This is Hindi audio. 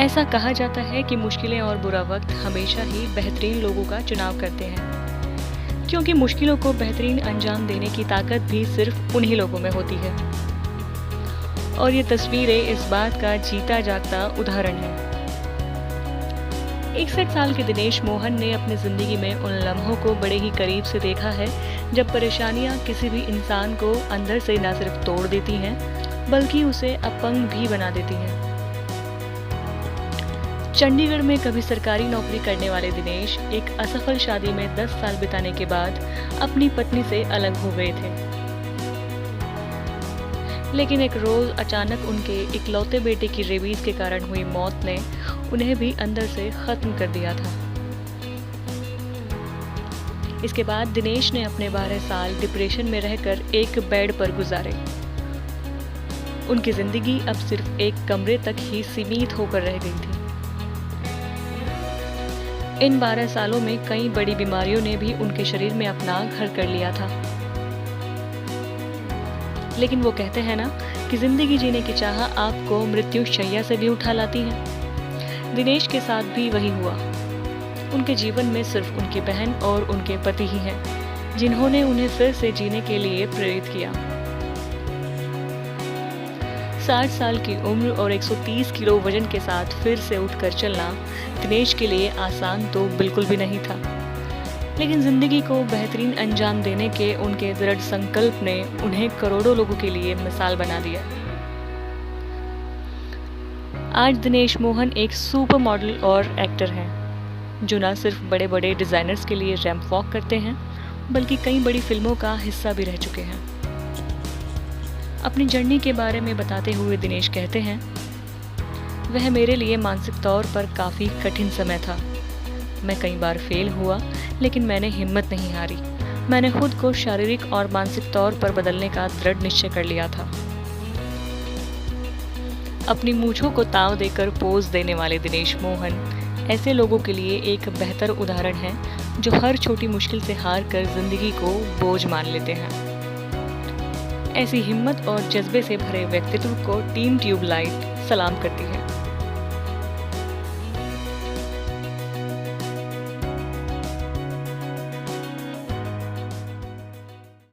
ऐसा कहा जाता है कि मुश्किलें और बुरा वक्त हमेशा ही बेहतरीन लोगों का चुनाव करते हैं, क्योंकि मुश्किलों को बेहतरीन अंजाम देने की ताकत भी सिर्फ उन्हीं लोगों में होती है। और ये तस्वीरें इस बात का जीता जागता उदाहरण है। 61 साल के दिनेश मोहन ने अपनी जिंदगी में उन लम्हों को बड़े ही करीब से देखा है जब परेशानियां किसी भी इंसान को अंदर से न सिर्फ तोड़ देती हैं बल्कि उसे अपंग भी बना देती हैं। चंडीगढ़ में कभी सरकारी नौकरी करने वाले दिनेश एक असफल शादी में 10 साल बिताने के बाद अपनी पत्नी से अलग हो गए थे। लेकिन एक रोज अचानक उनके इकलौते बेटे की रेबीज के कारण हुई मौत ने उन्हें भी अंदर से खत्म कर दिया था। इसके बाद दिनेश ने अपने 12 साल डिप्रेशन में रहकर एक बेड पर गुजारे। उनकी जिंदगी अब सिर्फ एक कमरे तक ही सीमित होकर रह गई थी। इन 12 सालों में कई बड़ी बीमारियों ने भी उनके शरीर में अपना घर कर लिया था। लेकिन वो कहते हैं ना कि जिंदगी जीने की चाह आपको मृत्यु शैया से भी उठा लाती है। दिनेश के साथ भी वही हुआ। उनके जीवन में सिर्फ उनकी बहन और उनके पति ही हैं, जिन्होंने उन्हें फिर से जीने के लिए प्रेरित किया। 60 साल की उम्र और 130 किलो वजन के साथ फिर से उठकर चलना दिनेश के लिए आसान तो बिल्कुल भी नहीं था। लेकिन जिंदगी को बेहतरीन अंजाम देने के उनके दृढ़ संकल्प ने उन्हें करोड़ों लोगों के लिए मिसाल बना दिया। आज दिनेश मोहन एक सुपर मॉडल और एक्टर हैं, जो न सिर्फ बड़े बड़े डिजाइनर्स के लिए रैंप वॉक करते हैं बल्कि कई बड़ी फिल्मों का हिस्सा भी रह चुके हैं। अपनी जर्नी के बारे में बताते हुए दिनेश कहते हैं, वह मेरे लिए मानसिक तौर पर काफ़ी कठिन समय था। मैं कई बार फेल हुआ, लेकिन मैंने हिम्मत नहीं हारी। मैंने खुद को शारीरिक और मानसिक तौर पर बदलने का दृढ़ निश्चय कर लिया था। अपनी मूंछों को ताव देकर पोज देने वाले दिनेश मोहन ऐसे लोगों के लिए एक बेहतर उदाहरण है, जो हर छोटी मुश्किल से हार कर जिंदगी को बोझ मान लेते हैं। ऐसी हिम्मत और जज्बे से भरे व्यक्तित्व को टीम ट्यूबलाइट सलाम करती है।